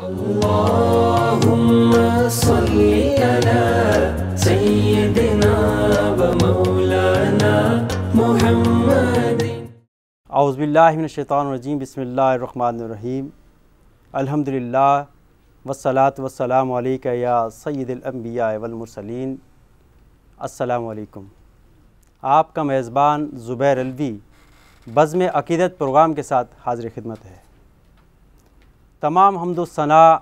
अल्लाहुम्मा सल्ली अला सय्यिदिना व मौलाना मुहम्मद। औज़ु बिल्लाहि मिनश शैतानिर रजीम। बिस्मिल्लाहिर रहमानिर रहीम। अल्हम्दुलिल्लाह वस्सलातु वस्सलामु अलैका या सय्यिदुल अंबिया वल मुरसलीन। अस्सलामु अलैकुम। आपका मेज़बान ज़ुबैर अलवी बज़्म अक़ीदत प्रोग्राम के साथ हाज़िर खिदमत है। तमाम हम्द व सना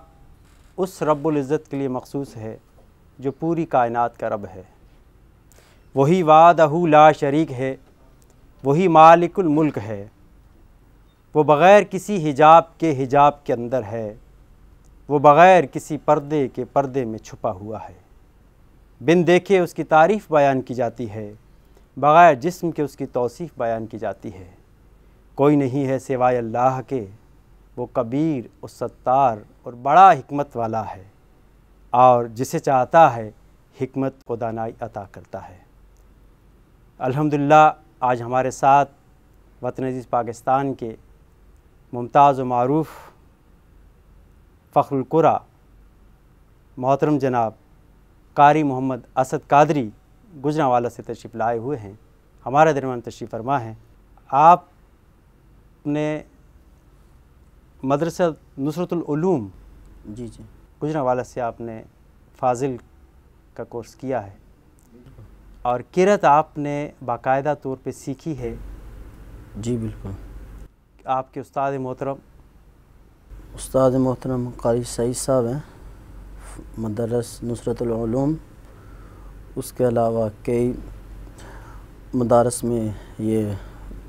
उस रब्बुल इज़्ज़त के लिए मख़सूस है जो पूरी कायनात का रब है। वही वादहू ला शरीक है, वही मालिकुल मुल्क है। वो बग़ैर किसी हिजाब के अंदर है, वो बग़ैर किसी पर्दे के पर्दे में छुपा हुआ है। बिन देखे उसकी तारीफ़ बयान की जाती है, बग़ैर जिस्म के उसकी तौसीफ़ बयान की जाती है। कोई नहीं है सिवाय अल्लाह के, वो कबीर और सत्तार और बड़ा हिकमत वाला है, और जिसे चाहता है हिकमत व दानाई अता करता है। अल्हम्दुलिल्लाह आज हमारे साथ वतन अज़ीज़ पाकिस्तान के मुमताज़ व मारूफ़ फ़ख्रुल क़ुरा मोहतरम जनाब क़ारी मुहम्मद असद कादरी गुजरांवाला से तशरीफ़ लाए हुए हैं, हमारे दरमियान तशरीफ़ फरमा हैं। आपने मदरसा नुसरतुल उलूम जी गुजरांवाला से आपने फ़ाज़िल का कोर्स किया है, और क़िरात आपने बाकायदा तौर पे सीखी है। जी बिल्कुल। आपके उस्ताद मोहतरम क़ारी सईद साहब हैं, मदरस नुसरतुल उलूम। उसके अलावा कई मदारस में ये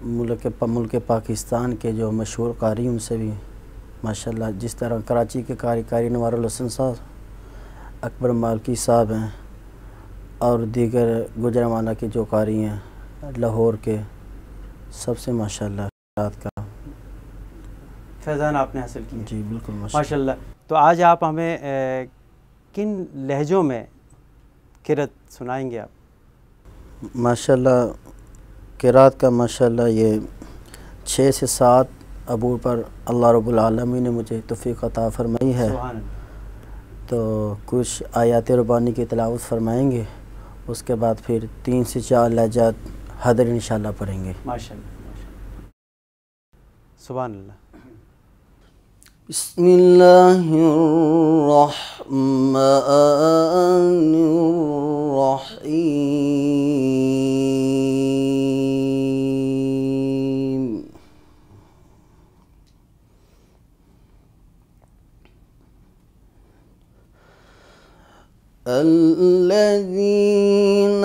मुल्क पाकिस्तान के जो मशहूर क़ारी उनसे भी माशाल्लाह, जिस तरह कराची के क़ारी नवारुल हसन साहब, अकबर मालकी साहब हैं, और दीगर गुजरांवाला के जो क़ारी हैं, लाहौर के, सबसे माशाल्लाह रात का फैज़ान आपने हासिल किया। जी बिल्कुल माशाल्लाह। तो आज आप हमें किन लहजों में क़िरात सुनाएंगे आप? माशाल्लाह क़िरात का माशाल्लाह ये 6 से 7 अबूर पर अल्लाह रब्बुल आलमीन ने मुझे तौफ़ीक़ अता फ़रमाई है। तो कुछ आयात रब्बानी की तिलावत फरमाएंगे, उसके बाद फिर 3 से 4 लहजात हदर इंशाअल्लाह पढ़ेंगे। माशाल्लाह सुभान अल्लाह। बिस्मिल्लाहिर्रहमानिर्रहीम। الذين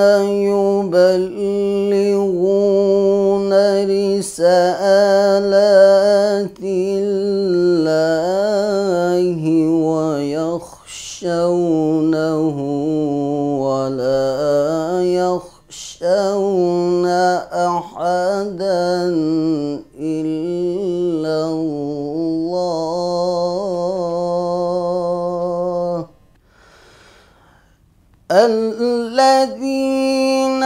يبلغون رسالات الله ويخشونه ولا يخشون أحدا إلا الله. الذين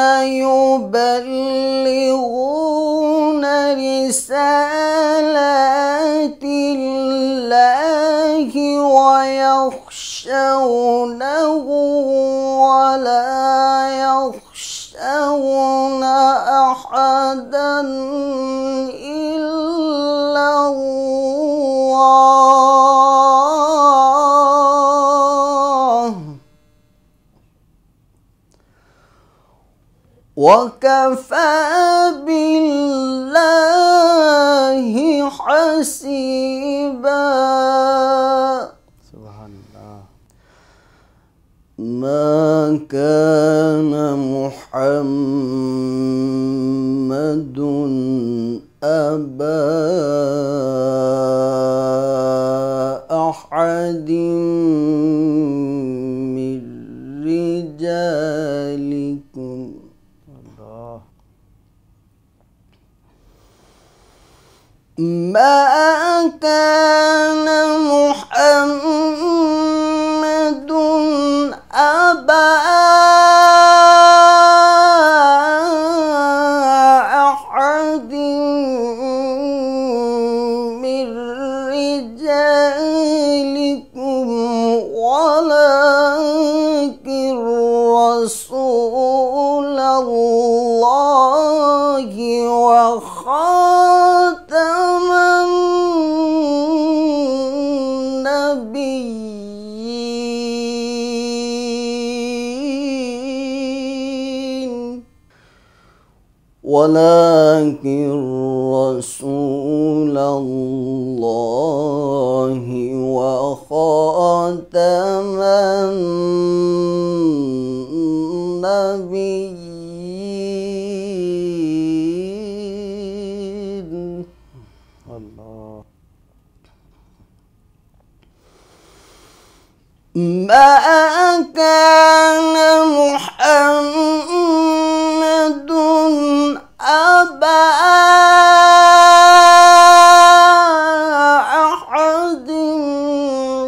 يبلغون رسالات الله ويخشونه ولا يخشون أحدا إلا الله. وكفى بالله حسيبا. सुभान अल्लाह। ما كان محمد أبا أحد من رجالكم ما كان محمد أبا أحد النبيين ولكن رسول الله وخاتم النبيين. الله. ما كان محمد أبا أحد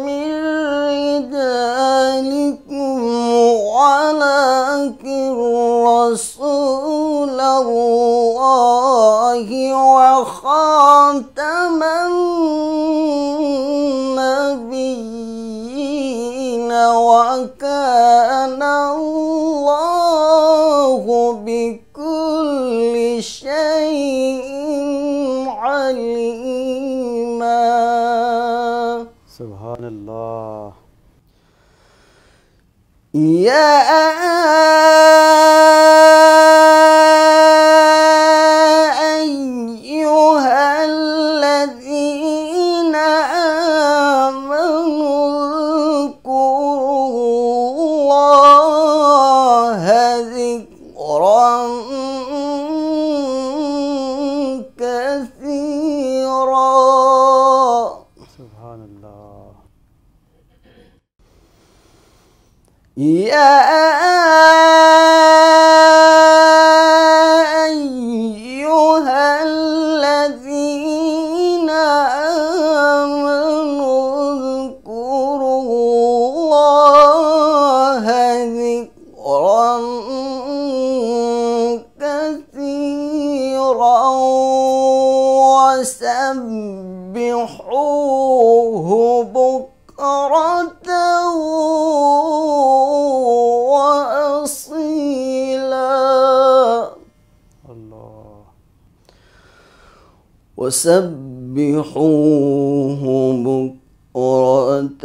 من رجالكم ولكن رسول الله وخاتم النبيين وكان الله بكل شيء عليما. سبحان الله. يا أيها الذين آمنوا اذكروا الله ذكرا كثيرا. سبحان الله. يا أيها الذين آمنوا اذكروا الله ذكرا كثيرا وسبحوه بكرة وأصيلا. الله. وسبحوه بكرة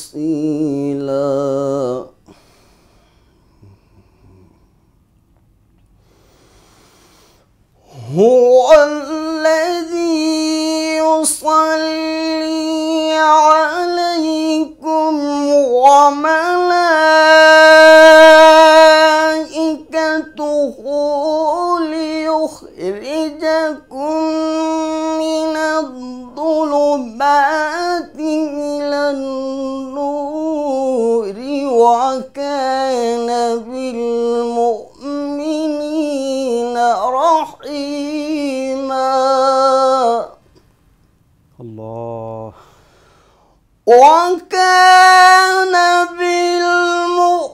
وأصيلا. هو الذي يصلي عليكم وملائكته ليخرجكم من الظلمات إلى النور وكان بالمؤمنين رحيما. الله. وكان بالمؤمنين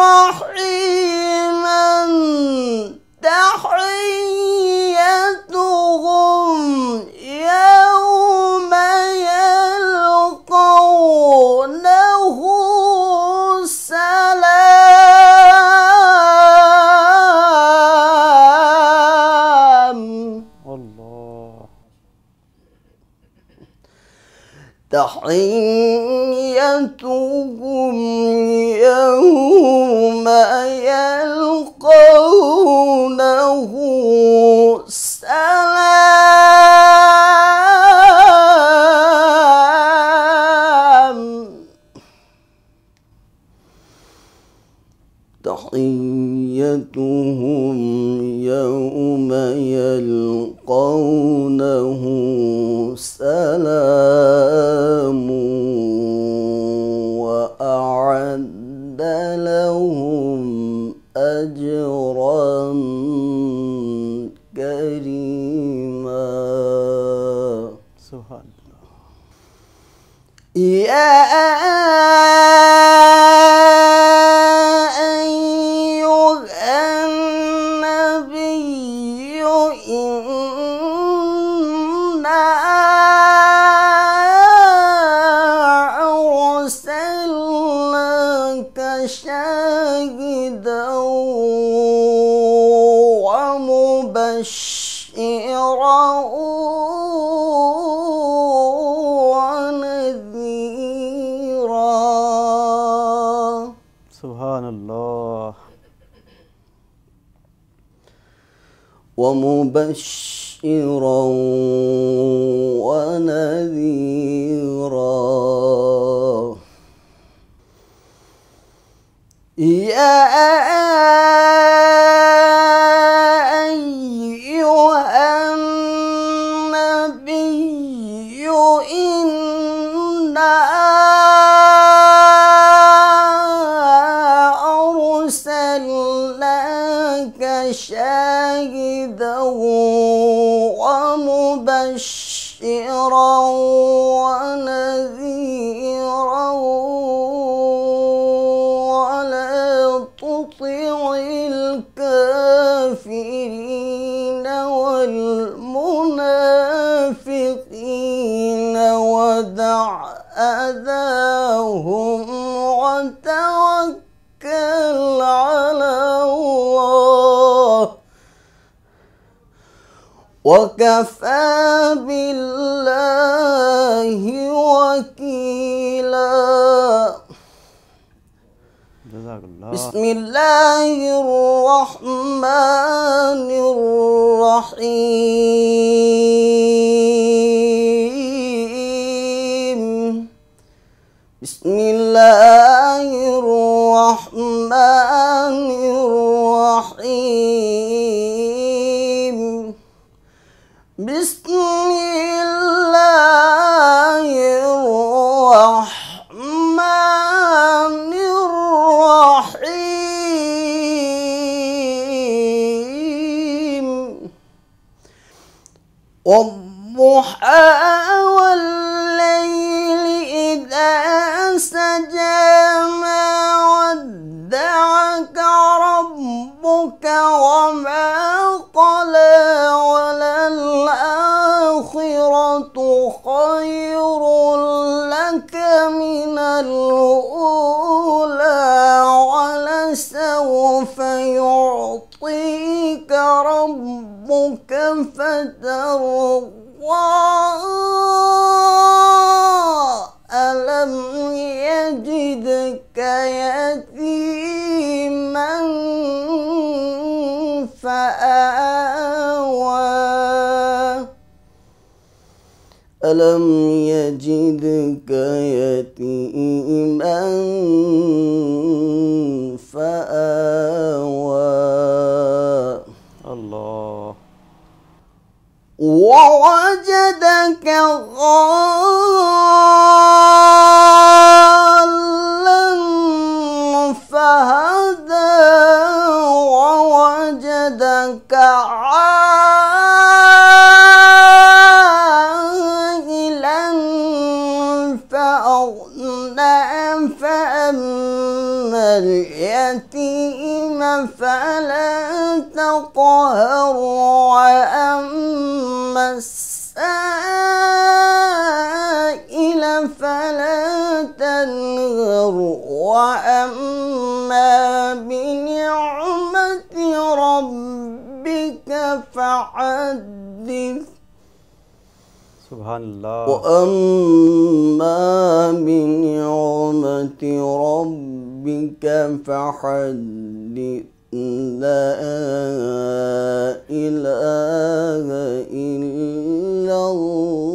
رحيما. تحيتهم يوم يلقونه سلام. الله. تحيتهم يوم يلقونه سلام. تحيتهم يوم يلقونه سلام وأعد لهم أجرا كريما. سبحان الله. يا أيها النبي إنا أرسلناك شاهدا ومبشرا ونذيرا. سبحان الله. ومبشرا ونذيرا. يا أيها النبي إنا أرسلناك شاهدا ومبشرا ونذيرا ولا تطع الكافرين والمنافقين ودع أذاهم وتوكل على الله وكفى بالله وكيلا. جزاك الله. بسم الله الرحمن الرحيم. بسم الله الرحمن الرحيم. بسم الله الرحمن الرحيم. والضحى والليل إذا سجى ما ودعك ربك وما قلى وللآخرة خير لك من الأولى ولسوف يعطيك ربك فترضى. ألم يجدك يتيما فآوى. ألم يجدك يتيما فآوى. الله. ووجدك ضالا فهدى ووجدك عائلا فأغنى فأما اليتيم فلا تقهر وأما السائل فلا تنهر وأما بنعمة ربك فحدث. سبحان الله. وأما بنعمة ربك فحدث. لا إله إلا الله.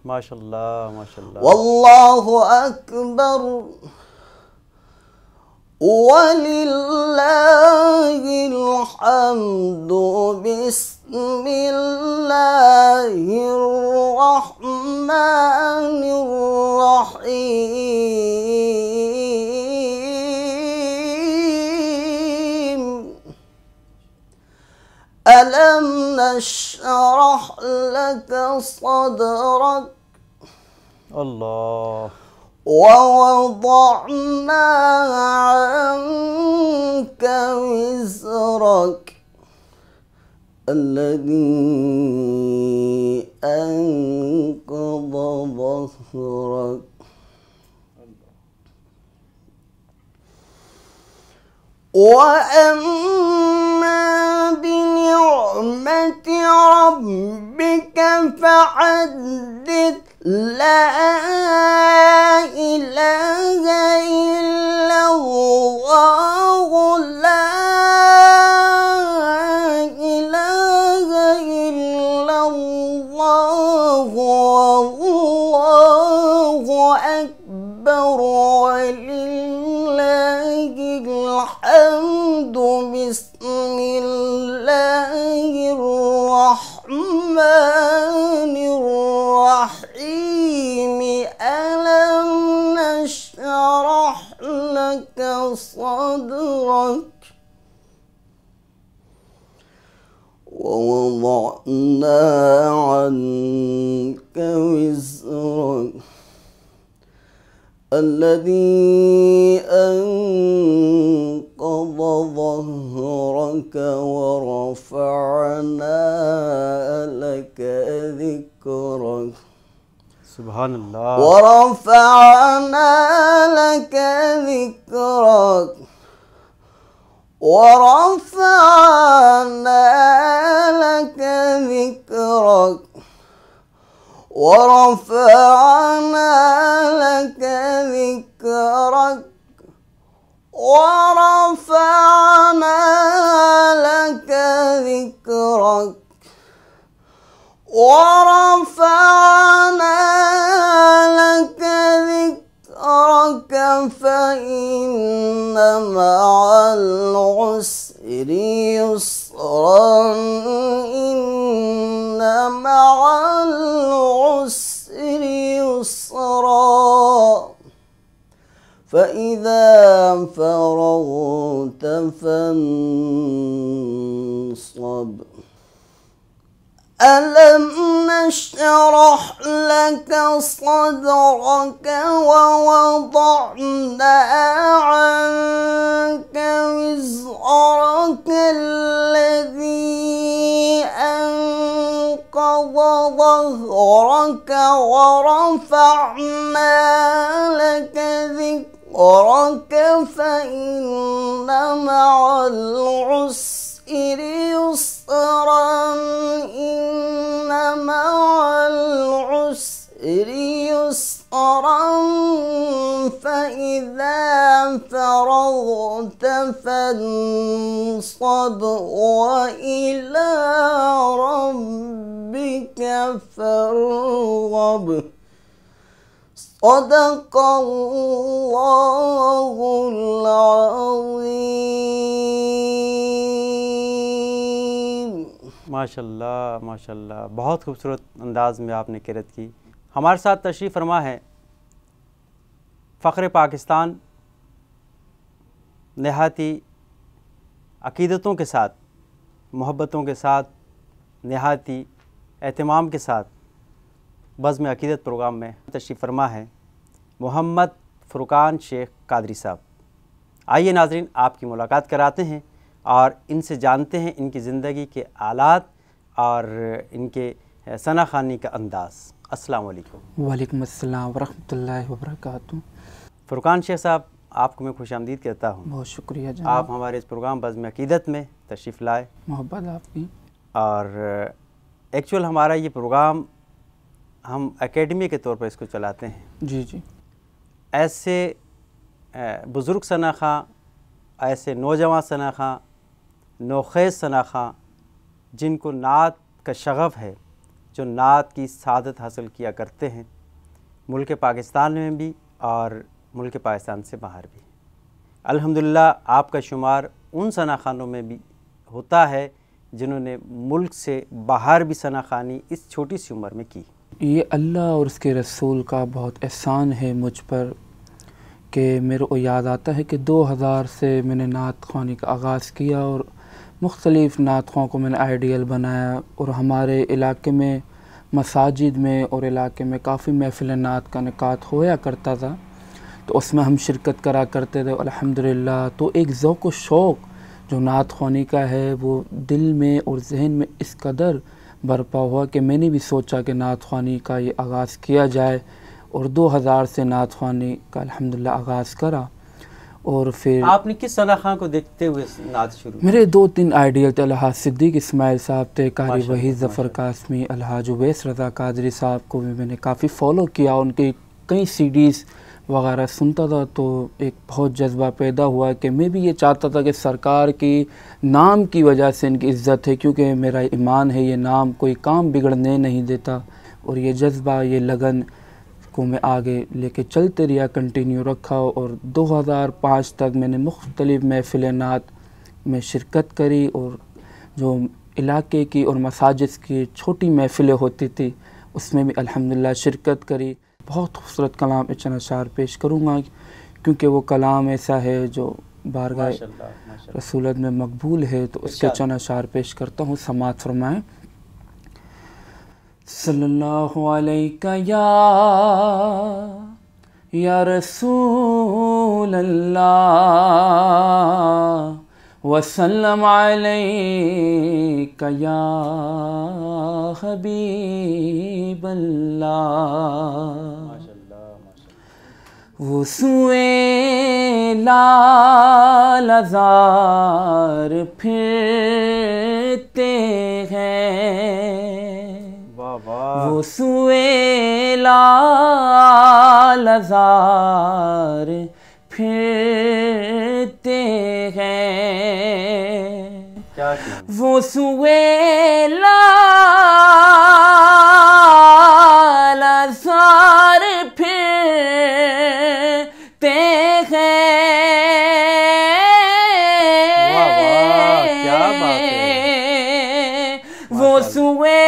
ما شاء الله ما شاء الله. والله أكبر ولله الحمد. بسم الله الرحمن الرحيم. ألم نشرح لك صدرك. الله. ووضعنا عنك وزرك الذي أنقض ظهرك. وأما بنعمة ربك فحدث لا إله إلا الله لا إله إلا الله والله أكبر ولله الحمد بسم الله الرحمن الرحيم ألم نشرح لك صدرك ووضعنا عنك وزرك الذي أنقض ظهرك ورفعنا لك ذكرك सुभान अल्लाह। ورفعنا لك ذكرك ورفعنا لك ذكرك ورفعنا لك ذكرك ورفعنا لك ذكرك ورفعنا لك ذكرك فإن مع العسر يسرا إن مع العسر يسرا فإذا فرغت فانصب ألم نشرح لك صدرك ووضعنا عنك وزرك الذي أنقض ظهرك ورفعنا لك ذكرك فإن مع العسر يسرا إن مع العسر يسرا فإذا فرغت فانصب وإلى ربك فارغب صدق الله العظيम। माशाल्लाह माशाल्लाह, बहुत खूबसूरत अंदाज में आपने किरत की। हमारे साथ तशरीफ़ फरमा है फ़ख्र पाकिस्तान, नहायती अक़ीदतों के साथ, मोहब्बतों के साथ, नहायती एहतमाम के साथ बज़्म अक़ीदत प्रोग्राम में तशरीफ़ फरमा है मोहम्मद फ़ुरक़ान शेख कादरी साहब। आइए नाज़रीन, आपकी मुलाकात कराते हैं और इनसे जानते हैं इनकी ज़िंदगी के आलात और इनके सना ख़ानी का अंदाज़। अस्सलाम वालेकुम। वालेकुम अस्सलाम वरहमतुल्लाहि वबरकातुहू। फ़ुरक़ान शेख साहब, आपको मैं खुशामदीद कहता हूँ। बहुत शुक्रिया जनाब, आप हमारे इस प्रोग्राम बज़्म अक़ीदत में तशरीफ़ लाए। मोहब्बत आपकी। और एक्चुअल हमारा ये प्रोग्राम हम एकेडमी के तौर पर इसको चलाते हैं। जी जी। ऐसे बुज़ुर्ग सनाख़ा, ऐसे नौजवान सनाख़ा, नौखेज़ सनाख़ा जिनको नात का शग़फ़ है, जो नात की सादत हासिल किया करते हैं मुल्क पाकिस्तान में भी और मुल्क पाकिस्तान से बाहर भी। अल्हम्दुलिल्लाह आपका शुमार उन सनाख़ानों में भी होता है जिन्होंने मुल्क से बाहर भी सनाख़ानी इस छोटी सी उम्र में की। ये अल्लाह और उसके रसूल का बहुत एहसान है मुझ पर कि मेरे को याद आता है कि 2000 से मैंने नात ख़्वानी का आगाज़ किया और मुख्तलिफ़ नात ख़्वां को मैंने आइडियल बनाया। और हमारे इलाके में मसाजिद में और इलाके में काफ़ी महफ़िल नात का निकात होया करता था, तो उसमें हम शिरकत करा करते थे अल्हम्दुलिल्लाह। तो एक ज़ौक़ व शौक़ जो नात ख़्वानी का है वो दिल में और जहन में इस कदर बरपा हुआ कि मैंने भी सोचा कि नात ख़्वानी का ये आगाज़ किया जाए और 2000 से नात ख़्वानी का अल्हम्दुलिल्लाह आगाज़ करा। और फिर आपने किस सना खां को देखते हुए नात शुरू? मेरे 2-3 आइडियल थे। अलहाज सिद्दीक इस्माइल साहब थे, कारी माशाअल्लाह, वहीद ज़फ़र कासमी, अलहाज उवैस रज़ा कादरी साहब को भी मैंने काफ़ी फ़ॉलो किया, उनके कई सीडीज़ वगैरह सुनता था। तो एक बहुत जज्बा पैदा हुआ कि मैं भी ये चाहता था कि सरकार की नाम की वजह से इनकी इज़्ज़त है, क्योंकि मेरा ईमान है ये नाम कोई काम बिगड़ने नहीं देता। और ये जज्बा, ये लगन को मैं आगे लेके चलते रहा, कंटिन्यू रखा। और 2005 तक मैंने मुख्तलिफ़ महफ़िल नात में शिरकत करी, और जो इलाके की और मसाजिद की छोटी महफ़िलें होती थी उसमें भी अल्हम्दुलिल्लाह शिरकत करी। बहुत खूबसूरत कलाम चंद अशार पेश करूँगा, क्योंकि वो कलाम ऐसा है जो बारगाह रसूलत में मकबूल है। तो उसके चंद अशार पेश करता हूँ, समात फरमाएँ। सल्लल्लाहु अलैका या रसूल अल्लाह वसल्लम अलैका या हबीब अल्लाह। वो सुए लाल अज़ार फिरते हैं, वो सुए लाल अज़ार फिरते हैं, वो सुए लाल अज़ार फिरते हैं, वो सुए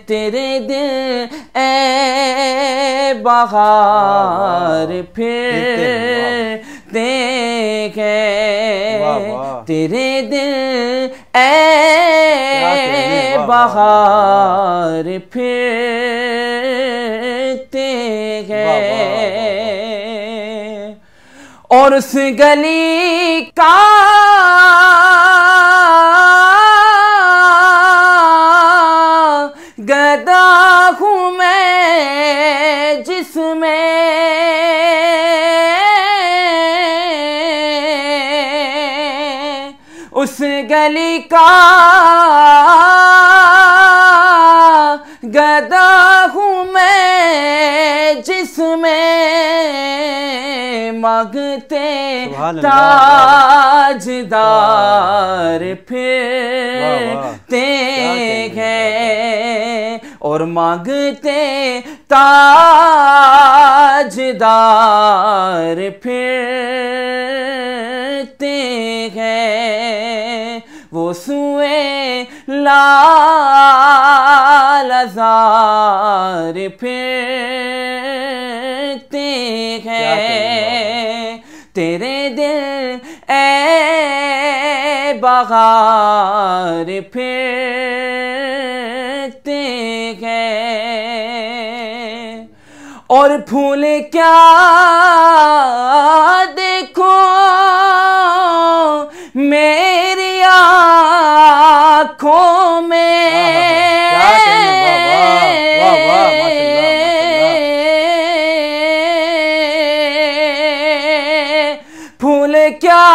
तेरे दिल ए बहार फिरते हैं, तेरे दिल ए बहार फिरते हैं। और उस गली का गदा हूँ मैं जिसमें उस गली का गदा हूँ मैं जिसमें मांगते ताजदार फिरते हैं, और मांगते ताजदार फिरते हैं, वो सुए लाल अज़ार फिरते हैं, तेरे दिल ए बहार फिरते हैं। और फूल क्या देखो मेरी आँखों में, फूल क्या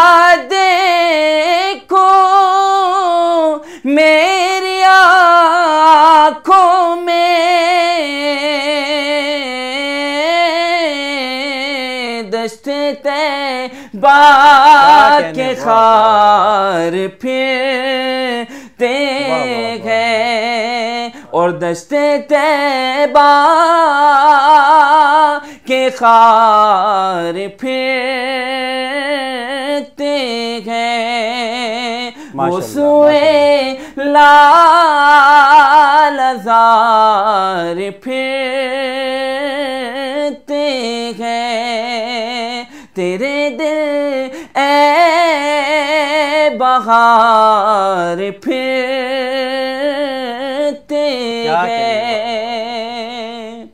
देखो मेरी आँखों में, दश्ते तैबा के खार फिरते हैं, और दश्ते तैबा के खार फिरते हैं, वो सुए लाल अज़ार फिरते हैं, तेरे दिल ए बहार फिरते हैं।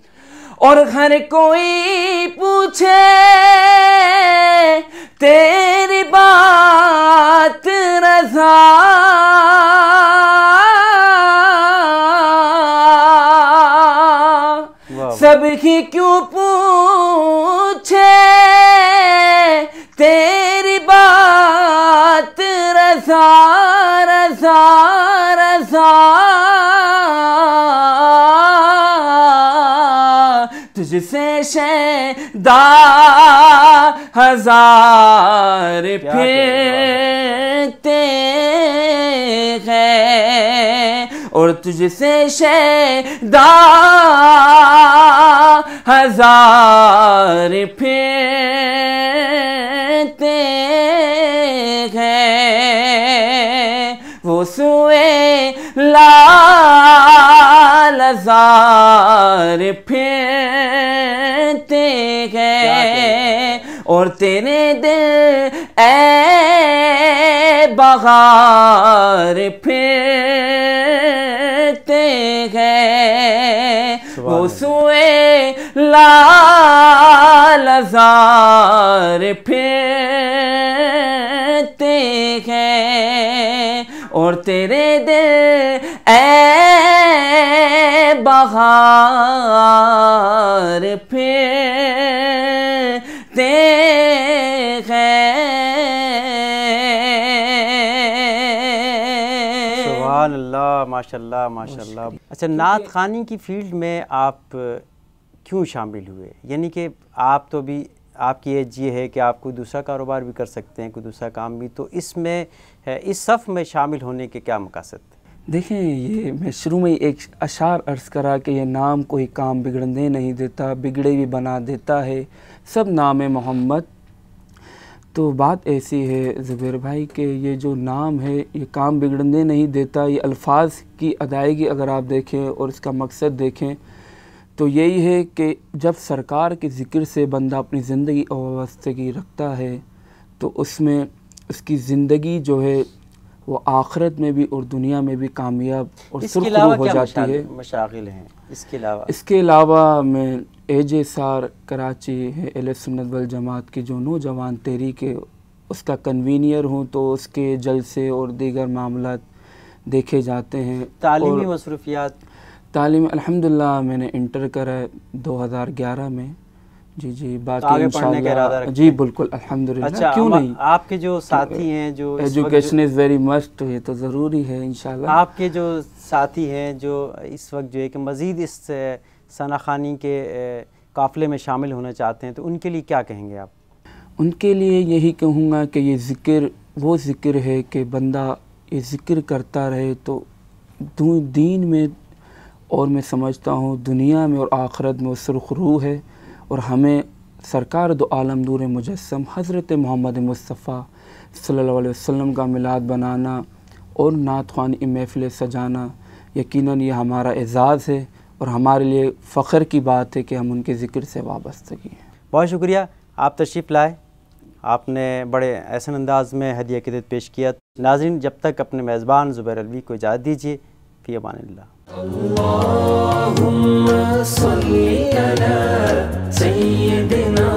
और हर कोई पूछे तेरी बात रज़ा सबकी क्यों पूछे तेरी बात रज़ा रज़ा रज़ा, तुझसे शैदा हजार फिरते हैं और तुझसे शैदा हजार फिरते हैं। वो सुए लाल हजार फिरते हैं और तेरे दिल ए बहार फिरते हैं। वो सुए लाल हजार फिरते हैं और तेरे दिल ए बहार फिरते हैं। सुभान अल्लाह, माशाल्लाह माशाल्लाह। अच्छा, नात ख़ानी की फील्ड में आप क्यों शामिल हुए? यानी कि आप तो भी आपकी एज ये है कि आप कोई दूसरा कारोबार भी कर सकते हैं, कोई दूसरा काम भी, तो इसमें इस सफ़ में शामिल होने के क्या मकसद? देखें, ये मैं शुरू में एक अशार अर्ज़ करा कि ये नाम कोई काम बिगड़ने नहीं देता, बिगड़े भी बना देता है, सब नाम है मोहम्मद। तो बात ऐसी है ज़ुबैर भाई कि ये जो नाम है ये काम बिगड़ने नहीं देता। ये अल्फाज की अदायगी अगर आप देखें और इसका मकसद देखें तो यही है कि जब सरकार के ज़िक्र से बंदा अपनी ज़िंदगी वाबस्तगी रखता है तो उसमें उसकी ज़िंदगी जो है वो आखिरत में भी और दुनिया में भी कामयाब और सुरखरू हो जाती है। मशागिल हैं इसके अलावा मैं एजे सार कराची है अहले सुन्नत वल जमात की जो नौजवान तहरीक है उसका कन्वीनियर हूँ, तो उसके जलसे और दीगर मामलात देखे जाते हैं। तालीमी मसरूफियात? तालीम अल्हम्दुलिल्लाह मैंने इंटर करा है 2011 में। जी बाकी इंशाअल्लाह जी बिल्कुल अल्हम्दुलिल्लाह। अच्छा, क्यों नहीं, आपके जो साथी हैं जो एजुकेशन इज़ वेरी मस्ट, ये तो ज़रूरी है इंशाअल्लाह। आपके जो साथी हैं जो इस वक्त जो है कि मज़ीद इस सनाखानी के काफ़िले में शामिल होना चाहते हैं, तो उनके लिए क्या कहेंगे आप? उनके लिए यही कहूँगा कि ये ज़िक्र वो ज़िक्र है कि बंदा ये ज़िक्र करता रहे तो दीन में और मैं समझता हूँ दुनिया में और आखिरत में वो सुरखरू है। और हमें सरकार दो आलम नूर मुजस्सम हज़रत मोहम्मद मुस्तफ़ा सल्लल्लाहु अलैहि वसल्लम का मिलाद बनाना और नात ख़्वानी महफ़िल सजाना यकीनन ये हमारा एज़ाज़ है और हमारे लिए फ़ख्र की बात है कि हम उनके ज़िक्र से वाबस्तगी हैं। बहुत शुक्रिया, आप तशरीफ़ लाए, आपने बड़े एहसन अंदाज में हदीया अक़ीदत पेश किया। नाज़रीन, जब तक अपने मेज़बान ज़ुबैर अलवी को इजाज़त दीजिए। फ़ी अमानिल्लाह। अल्लाहुम्मा सल्ली अला सय्यिदिना